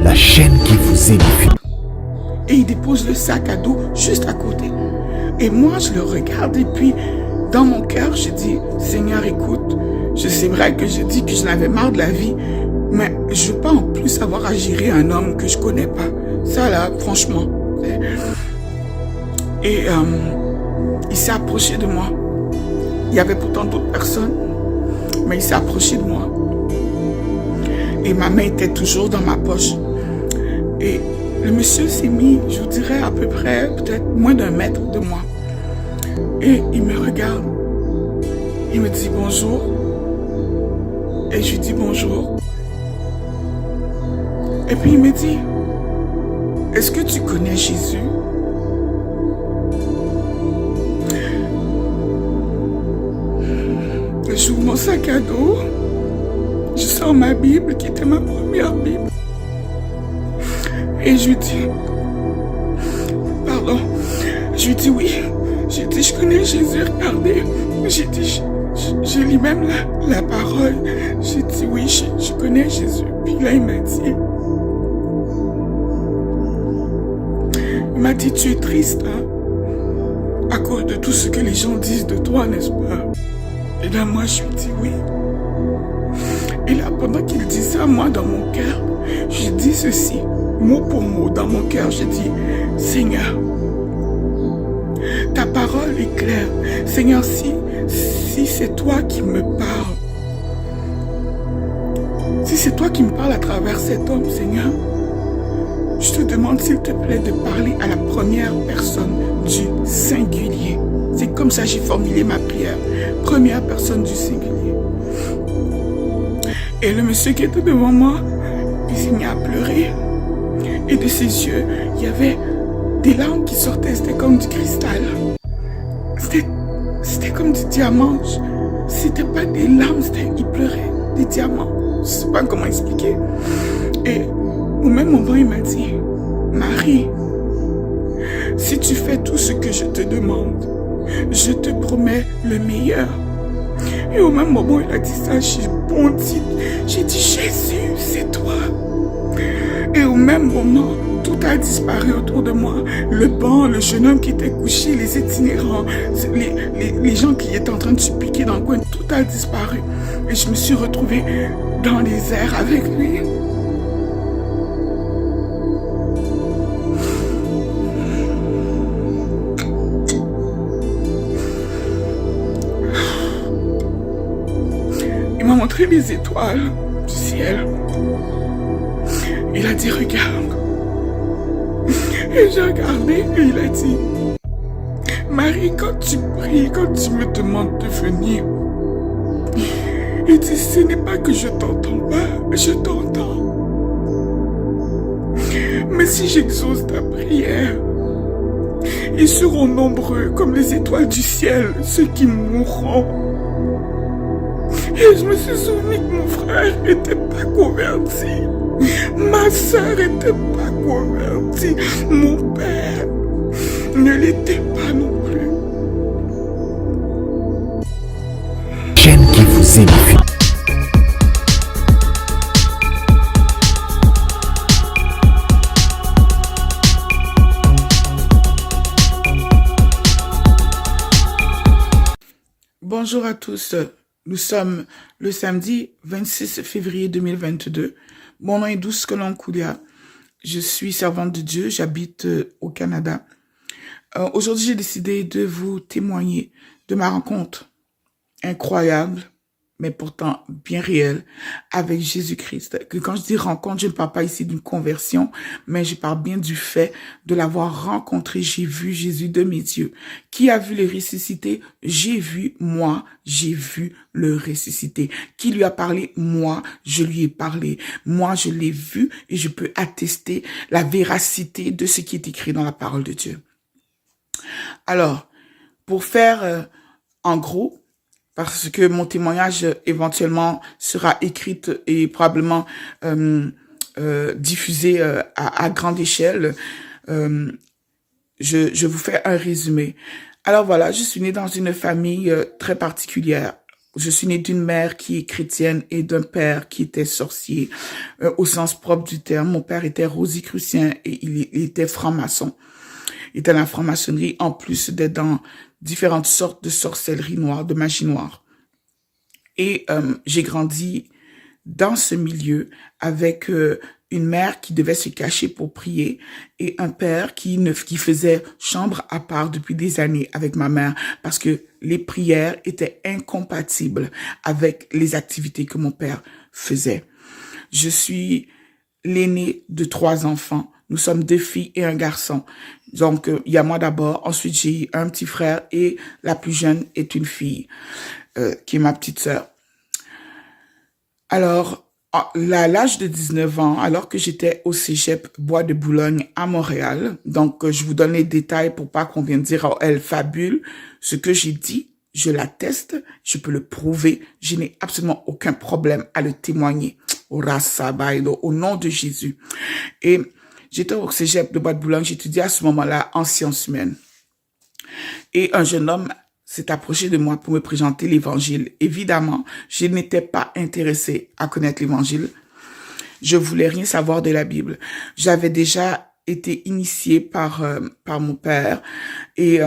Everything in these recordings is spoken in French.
la chaîne qui vous édifie. Et il dépose le sac à dos juste à côté. Et moi, je le regarde et puis, dans mon cœur, je dis, Seigneur, écoute, c'est vrai que je dis que je n'avais marre de la vie, mais je veux pas en plus avoir à gérer un homme que je connais pas. Ça là, franchement. Et il s'est approché de moi. Il y avait pourtant d'autres personnes, mais il s'est approché de moi. Et ma main était toujours dans ma poche. Et le monsieur s'est mis, je vous dirais à peu près, peut-être moins d'1 mètre de moi. Et il me regarde. Il me dit bonjour. Et je lui dis bonjour. Et puis il me dit, est-ce que tu connais Jésus? J'ouvre mon sac à dos. Je sors ma Bible, qui était ma première Bible. Et je lui dis, pardon, je lui dis oui. J'ai dit, je connais Jésus, regardez. J'ai dit, je lis même la parole. J'ai dit, oui, je connais Jésus. Puis là, il m'a dit, tu es triste, hein, à cause de tout ce que les gens disent de toi, n'est-ce pas? Et là, moi, je lui dis oui. Et là, pendant qu'il dit ça, moi, dans mon cœur, je dis ceci, mot pour mot, dans mon cœur, je dis, Seigneur, ta parole est claire. Seigneur, si c'est toi qui me parles, si c'est toi qui me parles à travers cet homme, Seigneur, je te demande, s'il te plaît, de parler à la première personne du singulier. C'est comme ça que j'ai formulé ma prière. Première personne du singulier. Et le monsieur qui était devant moi, il s'est mis à pleurer. Et de ses yeux, il y avait des larmes qui sortaient. C'était comme du cristal. C'était comme du diamant. C'était pas des larmes, il pleurait des diamants. Je sais pas comment expliquer. Et au même moment, il m'a dit, Marie, si tu fais tout ce que je te demande, je te promets le meilleur. Et au même moment, il a dit ça, j'ai bondi. J'ai dit, Jésus, c'est toi. Et au même moment, tout a disparu autour de moi. Le banc, le jeune homme qui était couché, les itinérants, les gens qui étaient en train de se piquer dans le coin, tout a disparu. Et je me suis retrouvée dans les airs avec lui. Il m'a montré les étoiles du ciel. Il a dit, regarde. Et j'ai regardé et il a dit, Marie, quand tu pries, quand tu me demandes de venir, il dit, ce n'est pas que je t'entends pas, je t'entends. Mais si j'exauce ta prière, ils seront nombreux comme les étoiles du ciel, ceux qui mourront. Et je me suis souvenu que mon frère n'était pas converti. Ma soeur n'était pas convertie. Mon père ne l'était pas non plus. Chaîne qui vous édifie. Bonjour à tous. Nous sommes le samedi 26 février 2022. Mon nom est Douce Colon-Koulia. Je suis servante de Dieu. J'habite au Canada. Aujourd'hui, j'ai décidé de vous témoigner de ma rencontre incroyable, mais pourtant bien réelle, avec Jésus-Christ. Que quand je dis rencontre, je ne parle pas ici d'une conversion, mais je parle bien du fait de l'avoir rencontré. J'ai vu Jésus de mes yeux. Qui a vu le ressuscité? J'ai vu, moi, j'ai vu le ressuscité. Qui lui a parlé? Moi, je lui ai parlé. Moi, je l'ai vu et je peux attester la véracité de ce qui est écrit dans la parole de Dieu. Alors, pour faire en gros, parce que mon témoignage éventuellement sera écrit et probablement diffusé à grande échelle, je vous fais un résumé. Alors voilà, je suis née dans une famille très particulière. Je suis née d'une mère qui est chrétienne et d'un père qui était sorcier, au sens propre du terme. Mon père était rosicrucien et il était franc-maçon. Il était dans la franc-maçonnerie, en plus d'être dans différentes sortes de sorcellerie noire, de magie noire. Et j'ai grandi dans ce milieu avec une mère qui devait se cacher pour prier et un père qui faisait chambre à part depuis des années avec ma mère parce que les prières étaient incompatibles avec les activités que mon père faisait. Je suis l'aîné de 3 enfants. Nous sommes 2 filles et un garçon. Donc, il y a moi d'abord. Ensuite, j'ai un petit frère et la plus jeune est une fille, qui est ma petite sœur. Alors, à l'âge de 19 ans, alors que j'étais au Cégep Bois de Boulogne à Montréal, donc je vous donne les détails pour pas qu'on vienne dire oh, elle fabule, ce que j'ai dit, je l'atteste, je peux le prouver, je n'ai absolument aucun problème à le témoigner. Au nom de Jésus. Et j'étais au Cégep de Bois de Boulogne, j'étudiais à ce moment-là en sciences humaines. Et un jeune homme s'est approché de moi pour me présenter l'évangile. Évidemment, je n'étais pas intéressée à connaître l'évangile. Je voulais rien savoir de la Bible. J'avais déjà été initiée par mon père et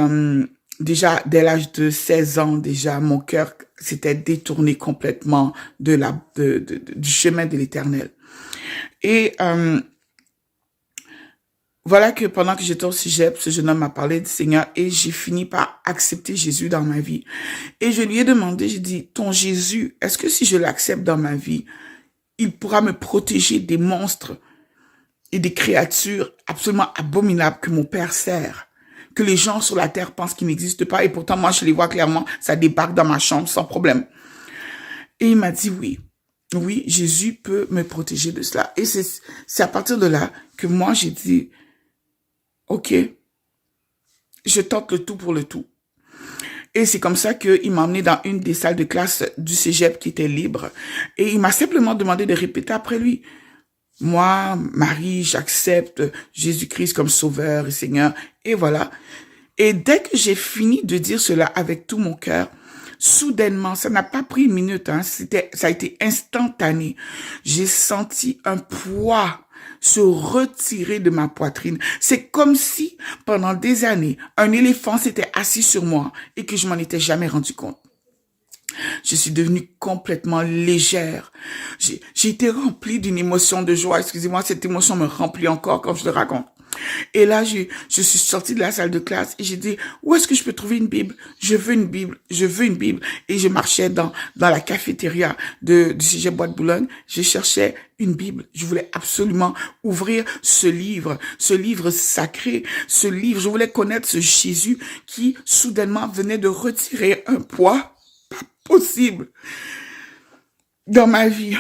déjà dès l'âge de 16 ans, déjà mon cœur s'était détourné complètement du chemin de l'Éternel. Et voilà que pendant que j'étais au cégep, ce jeune homme m'a parlé du Seigneur et j'ai fini par accepter Jésus dans ma vie. Et je lui ai demandé, j'ai dit, ton Jésus, est-ce que si je l'accepte dans ma vie, il pourra me protéger des monstres et des créatures absolument abominables que mon père sert, que les gens sur la terre pensent qu'ils n'existent pas et pourtant moi je les vois clairement, ça débarque dans ma chambre sans problème. Et il m'a dit oui. Oui, Jésus peut me protéger de cela. Et c'est à partir de là que moi j'ai dit, ok, je tente le tout pour le tout. Et c'est comme ça qu'il m'a emmené dans une des salles de classe du cégep qui était libre. Et il m'a simplement demandé de répéter après lui. Moi, Marie, j'accepte Jésus-Christ comme sauveur et Seigneur. Et voilà. Et dès que j'ai fini de dire cela avec tout mon cœur, soudainement, ça n'a pas pris une minute, hein, ça a été instantané. J'ai senti un poids se retirer de ma poitrine. C'est comme si, pendant des années, un éléphant s'était assis sur moi et que je m'en étais jamais rendu compte. Je suis devenue complètement légère. J'ai été remplie d'une émotion de joie. Excusez-moi, cette émotion me remplit encore quand je le raconte. Et là, je suis sortie de la salle de classe et j'ai dit, où est-ce que je peux trouver une Bible? Je veux une Bible, je veux une Bible. Et je marchais dans la cafétéria du Cégep Bois de Boulogne. Je cherchais une Bible. Je voulais absolument ouvrir ce livre sacré, ce livre. Je voulais connaître ce Jésus qui, soudainement, venait de retirer un poids pas possible dans ma vie.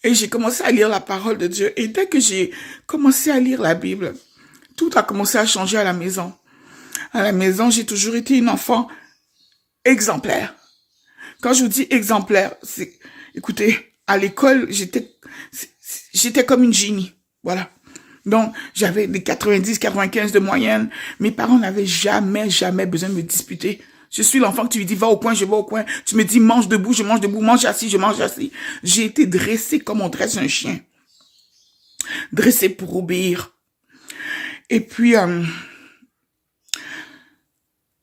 Et j'ai commencé à lire la parole de Dieu. Et dès que j'ai commencé à lire la Bible, tout a commencé à changer à la maison. À la maison, j'ai toujours été une enfant exemplaire. Quand je vous dis exemplaire, c'est, écoutez, à l'école, j'étais comme une génie. Voilà. Donc, j'avais des 90, 95 de moyenne. Mes parents n'avaient jamais besoin de me disputer. Je suis l'enfant que tu lui dis, va au coin, je vais au coin. Tu me dis, mange debout, je mange debout, mange assis, je mange assis. J'ai été dressée comme on dresse un chien. Dressée pour obéir. Et puis,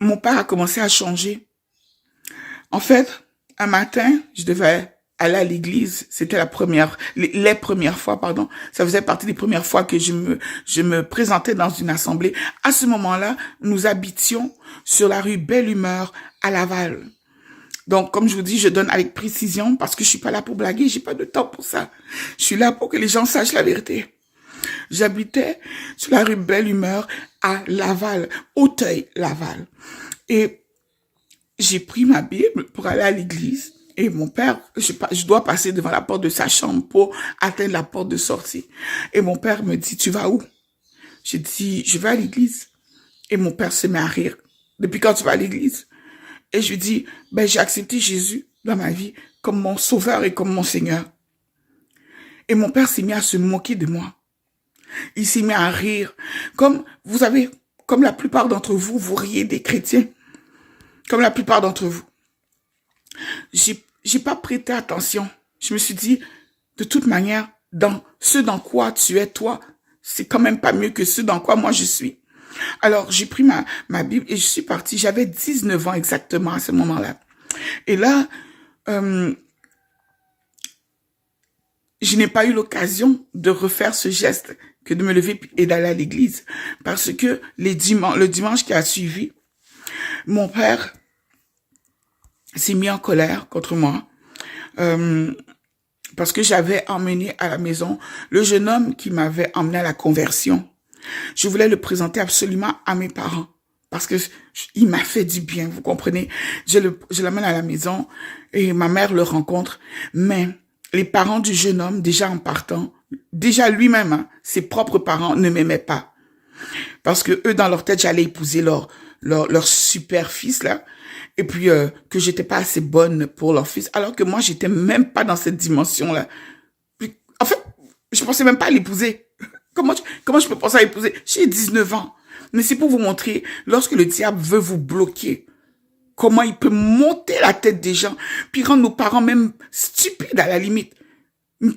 mon père a commencé à changer. En fait, un matin, je devais aller à l'église. C'était les premières fois, pardon. Ça faisait partie des premières fois que je me présentais dans une assemblée. À ce moment-là, nous habitions sur la rue Belle Humeur à Laval. Donc, comme je vous dis, je donne avec précision parce que je suis pas là pour blaguer, j'ai pas de temps pour ça. Je suis là pour que les gens sachent la vérité. J'habitais sur la rue Belle Humeur à Laval, Auteuil-Laval. Et j'ai pris ma Bible pour aller à l'église. Et mon père, je dois passer devant la porte de sa chambre pour atteindre la porte de sortie. Et mon père me dit, tu vas où? J'ai dit, je vais à l'église. Et mon père se met à rire. Depuis quand tu vas à l'église? Et je lui dis, j'ai accepté Jésus dans ma vie comme mon sauveur et comme mon Seigneur. Et mon père s'est mis à se moquer de moi. Il s'est mis à rire. Comme, vous savez, comme la plupart d'entre vous, vous riez des chrétiens. Comme la plupart d'entre vous. J'ai pas prêté attention. Je me suis dit, de toute manière, dans ce dans quoi tu es toi, c'est quand même pas mieux que ce dans quoi moi je suis. Alors, j'ai pris ma Bible et je suis partie. J'avais 19 ans exactement à ce moment-là. Et là, je n'ai pas eu l'occasion de refaire ce geste que de me lever et d'aller à l'église. Parce que le dimanche qui a suivi, mon père s'est mis en colère contre moi. Parce que j'avais emmené à la maison le jeune homme qui m'avait emmené à la conversion. Je voulais le présenter absolument à mes parents. Parce que il m'a fait du bien, vous comprenez. Je l'amène à la maison et ma mère le rencontre. Mais les parents du jeune homme, déjà en partant, déjà lui-même, hein, ses propres parents ne m'aimaient pas. Parce que eux, dans leur tête, j'allais épouser leur super fils, là. Et puis, que j'étais pas assez bonne pour leur fils. Alors que moi, j'étais même pas dans cette dimension-là. En fait, je pensais même pas à l'épouser. Comment je peux penser à épouser? J'ai 19 ans. Mais c'est pour vous montrer, lorsque le diable veut vous bloquer, comment il peut monter la tête des gens, puis rendre nos parents même stupides à la limite.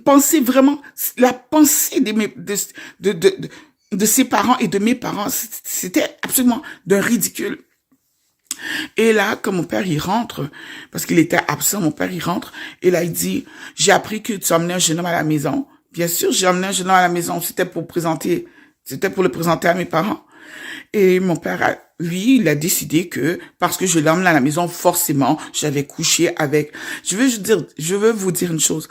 Penser vraiment, la pensée de ses parents et de mes parents, c'était absolument d'un ridicule. Et là, quand mon père, il rentre, parce qu'il était absent, mon père, il rentre, et là, il dit, j'ai appris que tu as emmené un jeune homme à la maison. Bien sûr, j'ai emmené un jeune homme à la maison, c'était pour le présenter à mes parents. Et mon père, lui, il a décidé que, parce que je l'ai emmené à la maison, forcément, j'avais couché avec, je veux vous dire une chose.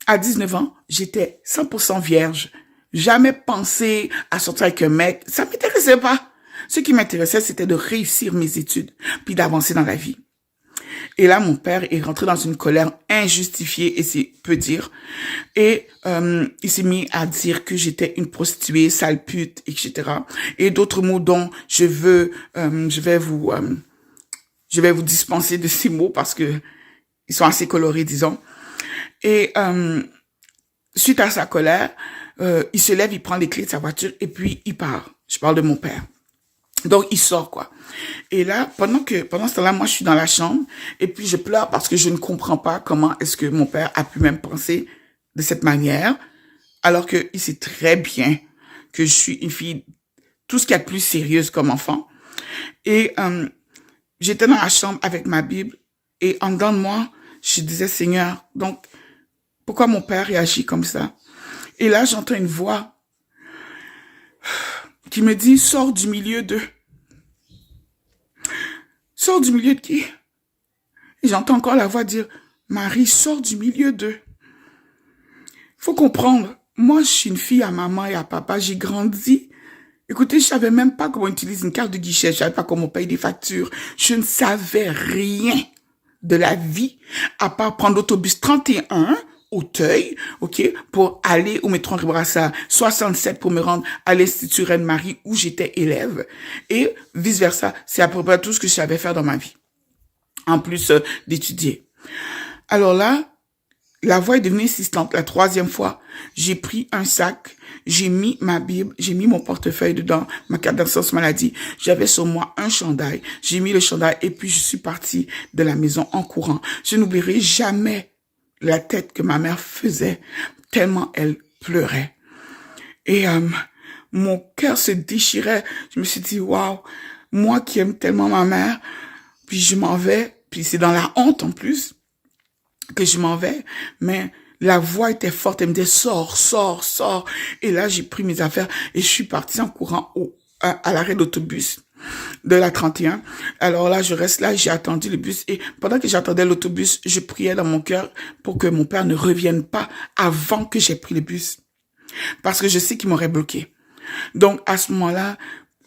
À 19 ans, j'étais 100% vierge. Jamais pensé à sortir avec un mec. Ça m'intéressait pas. Ce qui m'intéressait, c'était de réussir mes études, puis d'avancer dans la vie. Et là, mon père est rentré dans une colère injustifiée, et c'est peu dire. Et il s'est mis à dire que j'étais une prostituée, sale pute, etc. Et d'autres mots dont je vais vous dispenser de ces mots parce que ils sont assez colorés, disons. Et suite à sa colère, il se lève, il prend les clés de sa voiture et puis il part. Je parle de mon père. Donc, il sort, quoi. Et là, pendant ce temps-là, moi, je suis dans la chambre et puis je pleure parce que je ne comprends pas comment est-ce que mon père a pu même penser de cette manière, alors qu'il sait très bien que je suis une fille, tout ce qu'il y a de plus sérieuse comme enfant. Et j'étais dans la chambre avec ma Bible et en dedans de moi, je disais, Seigneur, donc, pourquoi mon père réagit comme ça? Et là, j'entends une voix qui me dit, sors du milieu d'eux. Sors du milieu de qui? Et j'entends encore la voix dire, Marie, sors du milieu d'eux. Faut comprendre, moi, je suis une fille à maman et à papa, j'ai grandi. Écoutez, je savais même pas comment utiliser une carte de guichet, je savais pas comment payer des factures. Je ne savais rien de la vie, à part prendre l'autobus 31, Auteuil, ok, pour aller au métro Henri Brassard, 67 pour me rendre à l'Institut Reine-Marie où j'étais élève, et vice-versa. C'est à peu près tout ce que je savais faire dans ma vie, en plus d'étudier. Alors là, la voix est devenue insistante. La troisième fois, j'ai pris un sac, j'ai mis ma Bible, j'ai mis mon portefeuille dedans, ma carte d'assurance maladie. J'avais sur moi un chandail. J'ai mis le chandail et puis je suis partie de la maison en courant. Je n'oublierai jamais la tête que ma mère faisait tellement elle pleurait. Et mon cœur se déchirait. Je me suis dit, waouh, moi qui aime tellement ma mère, puis je m'en vais, puis c'est dans la honte en plus que je m'en vais, mais la voix était forte, elle me disait, sors, sors, sors. Et là, j'ai pris mes affaires et je suis partie en courant à l'arrêt d'autobus de la 31. Alors là, je reste là, j'ai attendu le bus et pendant que j'attendais l'autobus, je priais dans mon cœur pour que mon père ne revienne pas avant que j'ai pris le bus. Parce que je sais qu'il m'aurait bloqué. Donc, à ce moment-là,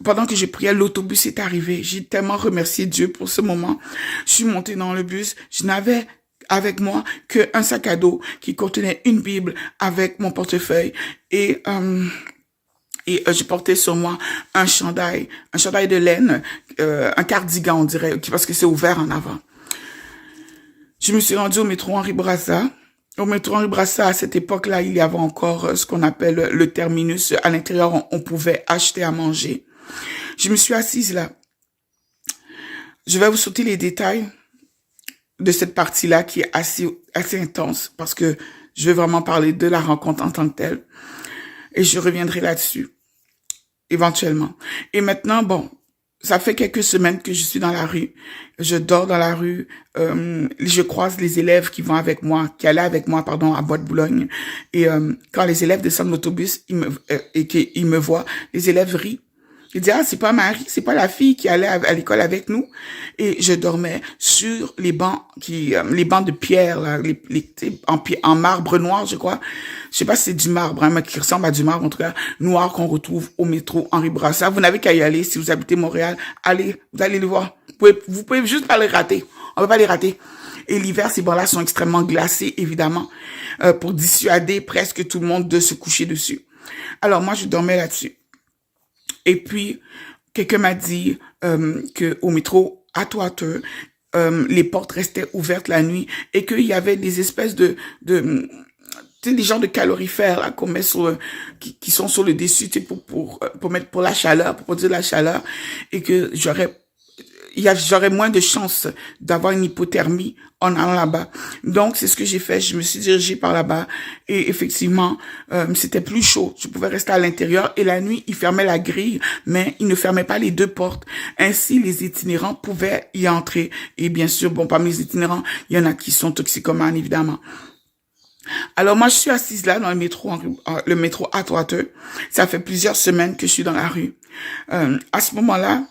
pendant que je priais, l'autobus est arrivé. J'ai tellement remercié Dieu pour ce moment. Je suis montée dans le bus. Je n'avais avec moi qu'un sac à dos qui contenait une Bible avec mon portefeuille et je portais sur moi un chandail de laine, un cardigan on dirait, parce que c'est ouvert en avant. Je me suis rendue au métro Henri Brassard. Au métro Henri Brassard, à cette époque-là, il y avait encore ce qu'on appelle le terminus. À l'intérieur, on pouvait acheter à manger. Je me suis assise là. Je vais vous sauter les détails de cette partie-là qui est assez intense parce que je vais vraiment parler de la rencontre en tant que telle. Et je reviendrai là-dessus, éventuellement. Et maintenant, bon, ça fait quelques semaines que je suis dans la rue. Je dors dans la rue. Je croise les élèves qui vont avec moi, qui allaient avec moi, pardon, à Bois-de-Boulogne. Et quand les élèves descendent de l'autobus et qu'ils me voient, les élèves rient. Ils disent, ah, c'est pas Marie, c'est pas la fille qui allait à l'école avec nous. Et je dormais sur les bancs les bancs de pierre, là, en marbre noir, je crois. Je sais pas si c'est du marbre, hein, mais qui ressemble à du marbre, en tout cas, noir qu'on retrouve au métro Henri Bourassa. Vous n'avez qu'à y aller. Si vous habitez Montréal, allez, vous allez le voir. Vous pouvez juste pas les rater. On va pas les rater. Et l'hiver, ces bancs-là sont extrêmement glacés, évidemment, pour dissuader presque tout le monde de se coucher dessus. Alors, moi, je dormais là-dessus. Et puis, quelqu'un m'a dit que au métro Atwater, les portes restaient ouvertes la nuit et qu'il y avait des espèces tu sais, des genres de calorifères là qu'on met qui sont sur le dessus, tu sais, pour mettre pour la chaleur, pour produire la chaleur, et que j'aurais moins de chances d'avoir une hypothermie en allant là-bas. Donc, c'est ce que j'ai fait. Je me suis dirigée par là-bas et effectivement, c'était plus chaud. Je pouvais rester à l'intérieur et la nuit, ils fermaient la grille, mais ils ne fermaient pas les deux portes. Ainsi, les itinérants pouvaient y entrer. Et bien sûr, bon, parmi les itinérants, il y en a qui sont toxicomanes, évidemment. Alors, moi, je suis assise là dans le métro Atwater. Ça fait plusieurs semaines que je suis dans la rue. À ce moment-là,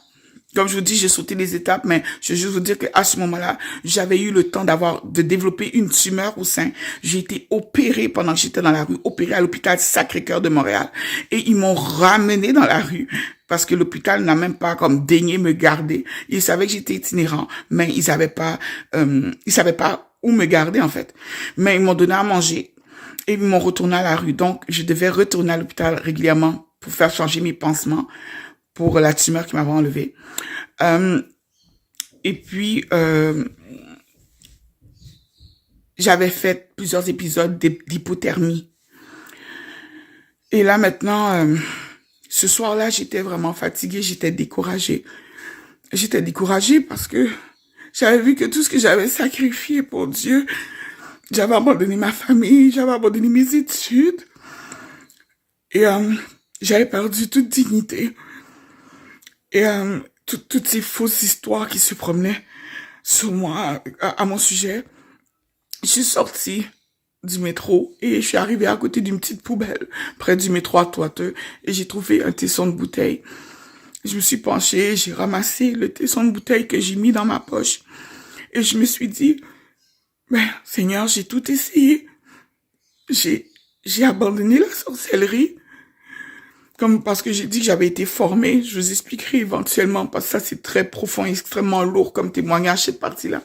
comme je vous dis, j'ai sauté les étapes, mais je veux juste vous dire qu'à ce moment-là, j'avais eu le temps de développer une tumeur au sein. J'ai été opérée pendant que j'étais dans la rue, opérée à l'hôpital Sacré-Cœur de Montréal. Et ils m'ont ramenée dans la rue parce que l'hôpital n'a même pas comme daigné me garder. Ils savaient que j'étais itinérant, mais ils savaient pas où me garder, en fait. Mais ils m'ont donné à manger et ils m'ont retourné à la rue. Donc, je devais retourner à l'hôpital régulièrement pour faire changer mes pansements pour la tumeur qui m'avait enlevée. Et puis, j'avais fait plusieurs épisodes d'hypothermie. Et là, maintenant, ce soir-là, j'étais vraiment fatiguée, j'étais découragée. J'étais découragée parce que j'avais vu que tout ce que j'avais sacrifié pour Dieu, j'avais abandonné ma famille, j'avais abandonné mes études. Et j'avais perdu toute dignité. Et toutes ces fausses histoires qui se promenaient sur moi, à mon sujet. Je suis sortie du métro et je suis arrivée à côté d'une petite poubelle près du métro Atwater et j'ai trouvé un tesson de bouteille. Je me suis penchée, j'ai ramassé le tesson de bouteille que j'ai mis dans ma poche et je me suis dit, ben, Seigneur, j'ai tout essayé. J'ai abandonné la sorcellerie. Comme parce que j'ai dit que j'avais été formée, je vous expliquerai éventuellement, parce que ça c'est très profond, extrêmement lourd comme témoignage, cette partie-là.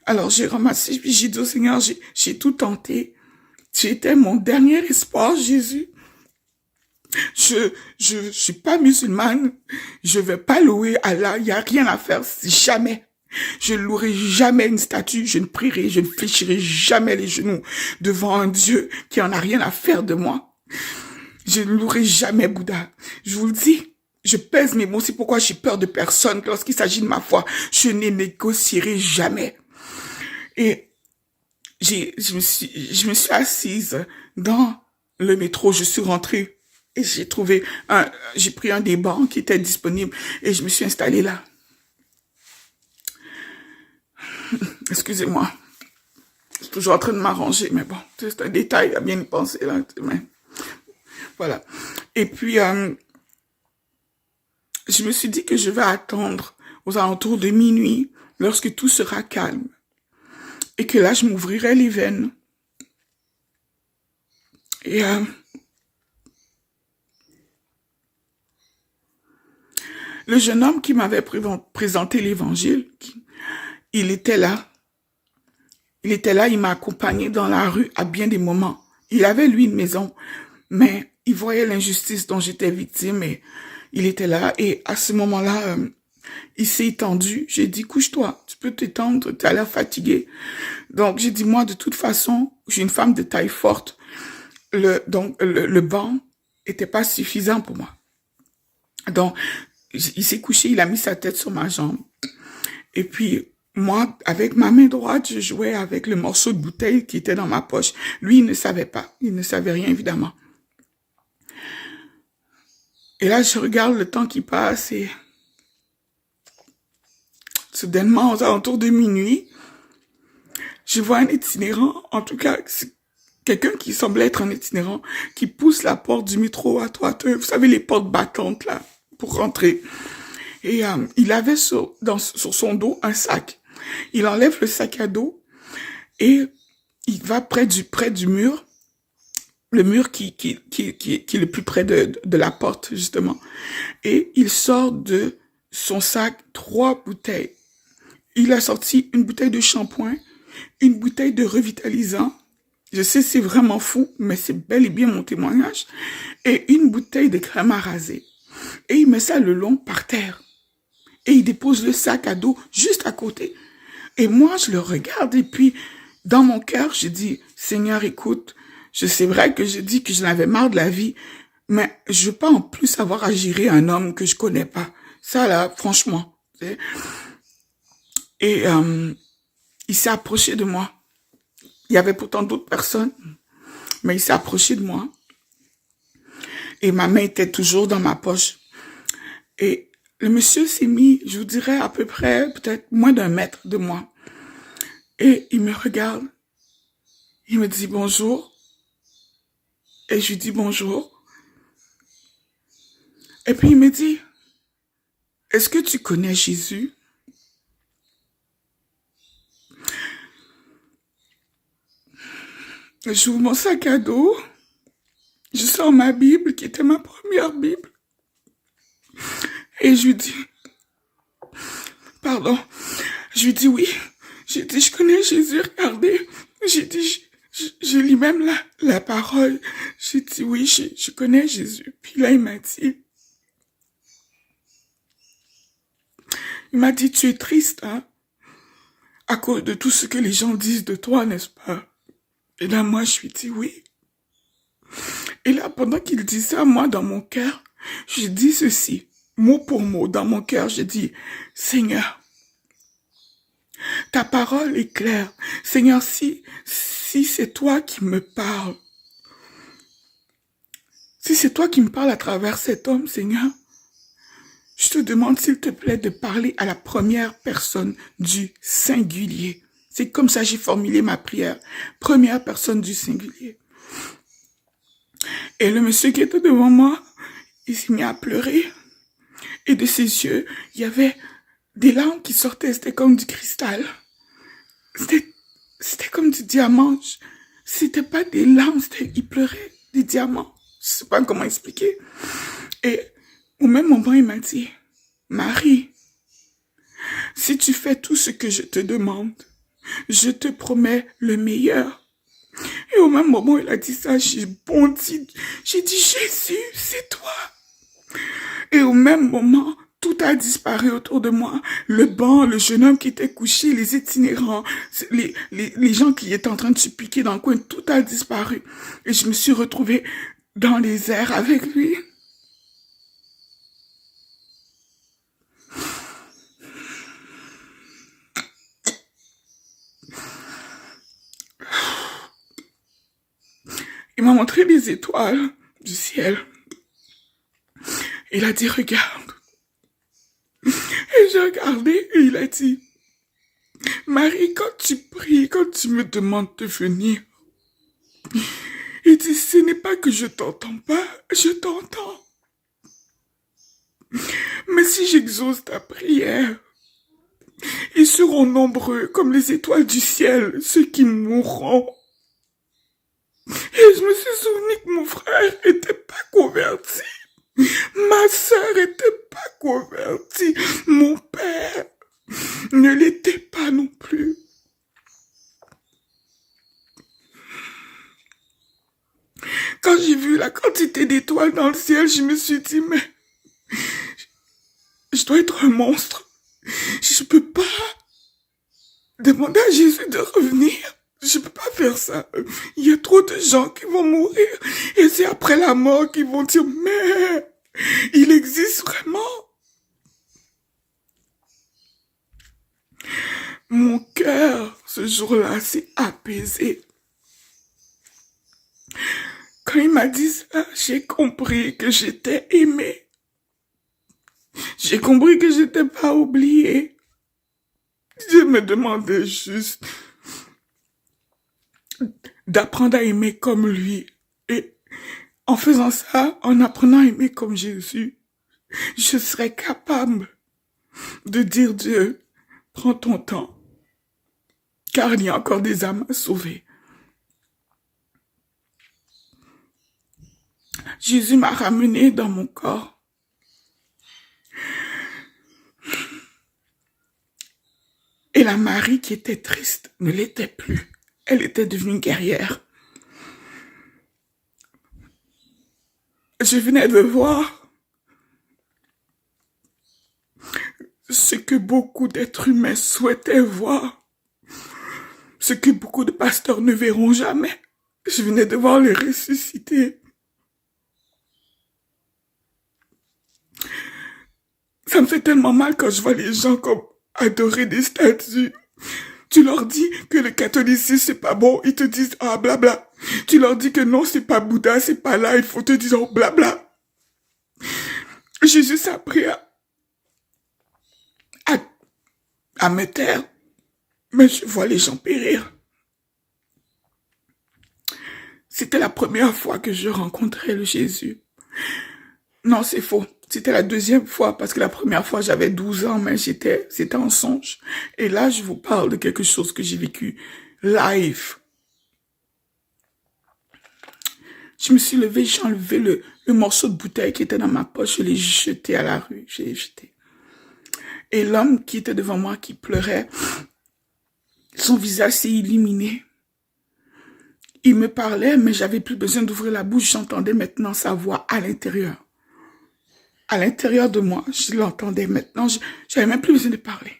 Alors j'ai ramassé, puis j'ai dit au Seigneur, j'ai tout tenté. Tu étais mon dernier espoir, Jésus. Je suis pas musulmane, je vais pas louer Allah, il y a rien à faire, jamais. Je ne louerai jamais une statue, je ne prierai, je ne fléchirai jamais les genoux devant un Dieu qui en a rien à faire de moi. Je ne louerai jamais Bouddha. Je vous le dis, je pèse mes mots. C'est pourquoi j'ai peur de personne. Lorsqu'il s'agit de ma foi, je ne négocierai jamais. Et je me suis assise dans le métro. Je suis rentrée et j'ai pris un des bancs qui était disponible et je me suis installée là. Excusez-moi. Je suis toujours en train de m'arranger, mais bon, c'est un détail à bien y penser là. Mais voilà. Et puis, je me suis dit que je vais attendre aux alentours de minuit, lorsque tout sera calme. Et que là, je m'ouvrirai les veines. Et le jeune homme qui m'avait présenté l'évangile, il était là. Il était là, il m'a accompagné dans la rue à bien des moments. Il avait, lui, une maison, mais il voyait l'injustice dont j'étais victime et il était là. Et à ce moment-là, il s'est étendu. J'ai dit, couche-toi, tu peux t'étendre, tu as l'air fatigué. Donc, j'ai dit, moi, de toute façon, j'ai une femme de taille forte. Donc, le banc était pas suffisant pour moi. Donc, il s'est couché, il a mis sa tête sur ma jambe. Et puis, Moi, avec ma main droite, je jouais avec le morceau de bouteille qui était dans ma poche. Lui, il ne savait pas. Il ne savait rien, évidemment. Et là, je regarde le temps qui passe et soudainement, aux alentours de minuit, je vois un itinérant, en tout cas, quelqu'un qui semblait être un itinérant, qui pousse la porte du métro à Toiteux. Vous savez, les portes battantes, là, pour rentrer. Et il avait sur son dos un sac. Il enlève le sac à dos et il va près du mur, le mur qui est le plus près de la porte, justement. Et il sort de son sac 3 bouteilles. Il a sorti une bouteille de shampoing, une bouteille de revitalisant. Je sais, c'est vraiment fou, mais c'est bel et bien mon témoignage. Et une bouteille de crème à raser. Et il met ça le long par terre. Et il dépose le sac à dos juste à côté. Et moi, je le regarde et puis, dans mon cœur, je dis, Seigneur, écoute, c'est vrai que je dis que je n'avais marre de la vie, mais je veux pas en plus avoir à gérer un homme que je connais pas. Ça, là, franchement. Et il s'est approché de moi. Il y avait pourtant d'autres personnes, mais il s'est approché de moi. Et ma main était toujours dans ma poche. Et le monsieur s'est mis, je vous dirais, à peu près, peut-être moins d'1 mètre de moi. Et il me regarde. Il me dit bonjour. Et je lui dis bonjour. Et puis il me dit, est-ce que tu connais Jésus? J'ouvre mon sac à dos. Je sors ma Bible, qui était ma première Bible. Et je lui dis, pardon. Je lui dis oui. J'ai dit, je connais Jésus, regardez. J'ai dit, je lis même la parole. J'ai dit, oui, je connais Jésus. Puis là, il m'a dit, tu es triste, hein, à cause de tout ce que les gens disent de toi, n'est-ce pas? Et là, moi, je lui dis oui. Et là, pendant qu'il dit ça, moi, dans mon cœur, je dis ceci, mot pour mot, dans mon cœur, je dis, Seigneur, ta parole est claire. Seigneur, si c'est toi qui me parles, si c'est toi qui me parles à travers cet homme, Seigneur, je te demande, s'il te plaît, de parler à la première personne du singulier. C'est comme ça que j'ai formulé ma prière. Première personne du singulier. Et le monsieur qui était devant moi, il s'est mis à pleurer. Et de ses yeux, il y avait des larmes qui sortaient. C'était comme du cristal. C'était comme du diamant. C'était pas des larmes, il pleurait des diamants. Je sais pas comment expliquer. Et au même moment, il m'a dit, Marie, si tu fais tout ce que je te demande, je te promets le meilleur. Et au même moment, il a dit ça, j'ai bondi. J'ai dit, Jésus, c'est toi. Et au même moment, tout a disparu autour de moi. Le banc, le jeune homme qui était couché, les itinérants, les gens qui étaient en train de se piquer dans le coin, tout a disparu. Et je me suis retrouvée dans les airs avec lui. Il m'a montré les étoiles du ciel. Il a dit, regarde. Et j'ai regardé et il a dit, Marie, quand tu pries, quand tu me demandes de venir, il dit, ce n'est pas que je t'entends pas, je t'entends. Mais si j'exauce ta prière, ils seront nombreux comme les étoiles du ciel, ceux qui mourront. Et je me suis souvenu que mon frère était pas converti. Ma sœur était pas convertie. Mon père ne l'était pas non plus. Quand j'ai vu la quantité d'étoiles dans le ciel, je me suis dit, mais je dois être un monstre. Je peux pas demander à Jésus de revenir. Je peux pas faire ça. Il y a trop de gens qui vont mourir. Et c'est après la mort qu'ils vont dire, mais il existe vraiment. Mon cœur, ce jour-là, s'est apaisé. Quand il m'a dit ça, j'ai compris que j'étais aimée. J'ai compris que j'étais pas oubliée. Je me demandais juste d'apprendre à aimer comme lui. Et en faisant ça, en apprenant à aimer comme Jésus, je serais capable de dire Dieu, prends ton temps, car il y a encore des âmes à sauver. Jésus m'a ramené dans mon corps. Et la Marie qui était triste ne l'était plus. Elle était devenue guerrière. Je venais de voir ce que beaucoup d'êtres humains souhaitaient voir, ce que beaucoup de pasteurs ne verront jamais. Je venais de voir les ressusciter. Ça me fait tellement mal quand je vois les gens comme adorer des statues. Tu leur dis que le catholicisme c'est pas bon, ils te disent ah blabla. Tu leur dis que non c'est pas Bouddha, c'est pas là, il faut te dire oh blabla. Jésus s'est appris à me taire, mais je vois les gens périr. C'était la première fois que je rencontrais le Jésus. Non, c'est faux. C'était la deuxième fois, parce que la première fois, j'avais 12 ans, mais c'était en songe. Et là, je vous parle de quelque chose que j'ai vécu live. Je me suis levée, j'ai enlevé le morceau de bouteille qui était dans ma poche, je l'ai jeté à la rue, je l'ai jeté. Et l'homme qui était devant moi, qui pleurait, son visage s'est illuminé. Il me parlait, mais j'avais plus besoin d'ouvrir la bouche, j'entendais maintenant sa voix à l'intérieur. À l'intérieur de moi, je l'entendais maintenant, j'avais même plus besoin de parler.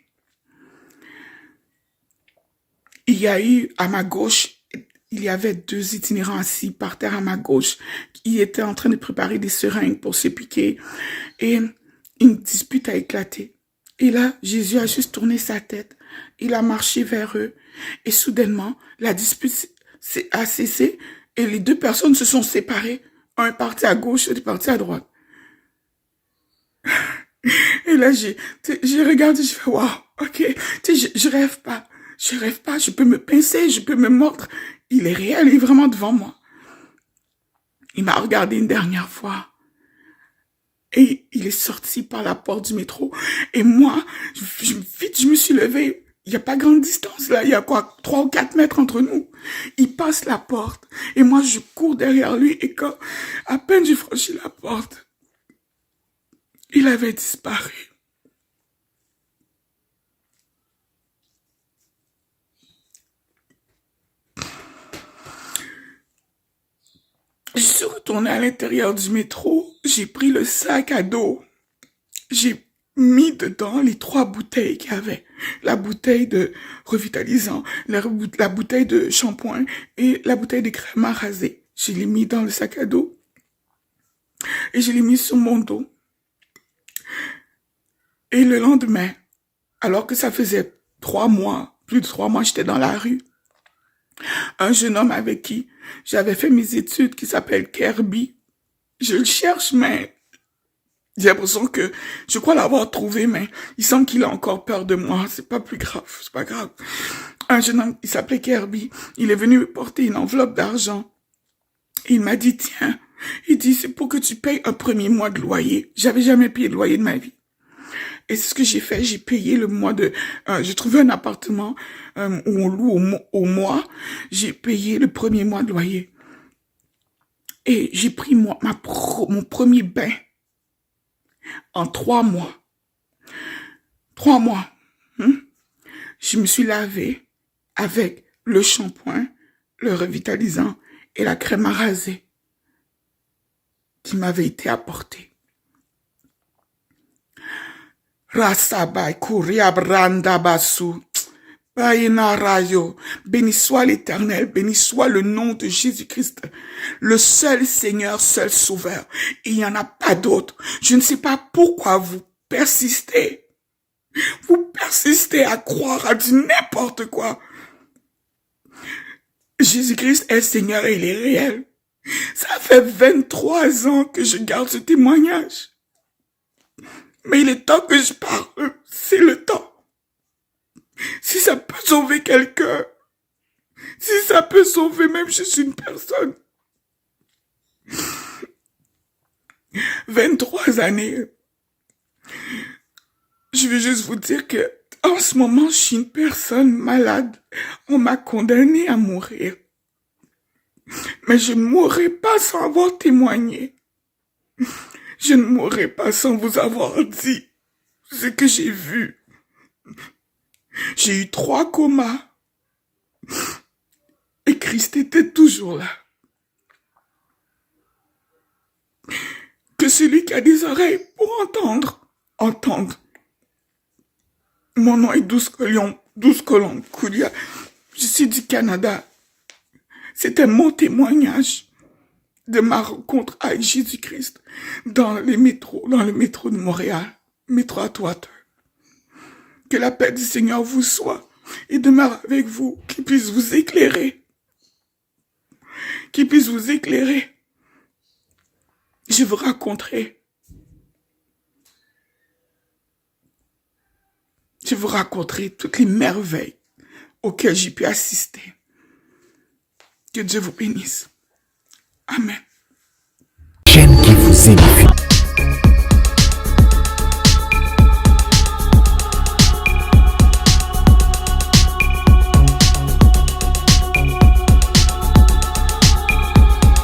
Il y a eu, à ma gauche, il y avait 2 itinérants assis par terre à ma gauche, qui étaient en train de préparer des seringues pour se piquer, et une dispute a éclaté. Et là, Jésus a juste tourné sa tête, il a marché vers eux, et soudainement, la dispute a cessé, et les 2 personnes se sont séparées, un est parti à gauche, l'autre est parti à droite. Et là, j'ai regardé, je fais, waouh, ok, je rêve pas, je peux me pincer, je peux me mordre. Il est réel, il est vraiment devant moi. Il m'a regardé une dernière fois. Et il est sorti par la porte du métro. Et moi, vite, je me suis levée. Il n'y a pas grande distance là, il y a quoi, 3 ou 4 mètres entre nous. Il passe la porte. Et moi, je cours derrière lui. Et quand, à peine j'ai franchi la porte, il avait disparu. Je suis retournée à l'intérieur du métro, j'ai pris le sac à dos, j'ai mis dedans les 3 bouteilles qu'il y avait. La bouteille de revitalisant, la bouteille de shampoing et la bouteille de crème à raser. Je l'ai mis dans le sac à dos et je l'ai mis sur mon dos. Et le lendemain, alors que ça faisait 3 mois, plus de 3 mois, j'étais dans la rue. Un jeune homme avec qui j'avais fait mes études qui s'appelle Kirby. Je le cherche, mais j'ai l'impression que je crois l'avoir trouvé, mais il semble qu'il a encore peur de moi. C'est pas plus grave, c'est pas grave. Un jeune homme, il s'appelait Kirby. Il est venu me porter une enveloppe d'argent. Il m'a dit, tiens, il dit, c'est pour que tu payes un premier mois de loyer. J'avais jamais payé de loyer de ma vie. Et c'est ce que j'ai fait, j'ai payé le mois de... j'ai trouvé un appartement où on loue au mois. J'ai payé le premier mois de loyer. Et j'ai pris mon premier bain en 3 mois. 3 mois. Je me suis lavée avec le shampoing, le revitalisant et la crème à raser qui m'avait été apportée. Rasabai Kuria Branda Basu. Béni soit l'Éternel, béni soit le nom de Jésus-Christ, le seul Seigneur, seul Sauveur. Il n'y en a pas d'autre. Je ne sais pas pourquoi vous persistez. Vous persistez à croire à du n'importe quoi. Jésus-Christ est Seigneur et il est réel. Ça fait 23 ans que je garde ce témoignage. Mais il est temps que je parle. C'est le temps. Si ça peut sauver quelqu'un, si ça peut sauver même juste une personne. 23 années. Je veux juste vous dire que en ce moment, je suis une personne malade. On m'a condamné à mourir. Mais je ne mourrai pas sans avoir témoigné. Je ne mourrai pas sans vous avoir dit ce que j'ai vu. J'ai eu 3 comas. Et Christ était toujours là. Que celui qui a des oreilles pour entende. Mon nom est Douce Colombe Koudia. Je suis du Canada. C'était mon témoignage de ma rencontre avec Jésus-Christ dans le métro de Montréal, métro Atwater. Que la paix du Seigneur vous soit et demeure avec vous, qu'il puisse vous éclairer. Qu'il puisse vous éclairer. Je vous raconterai. Je vous raconterai toutes les merveilles auxquelles j'ai pu assister. Que Dieu vous bénisse. Amen.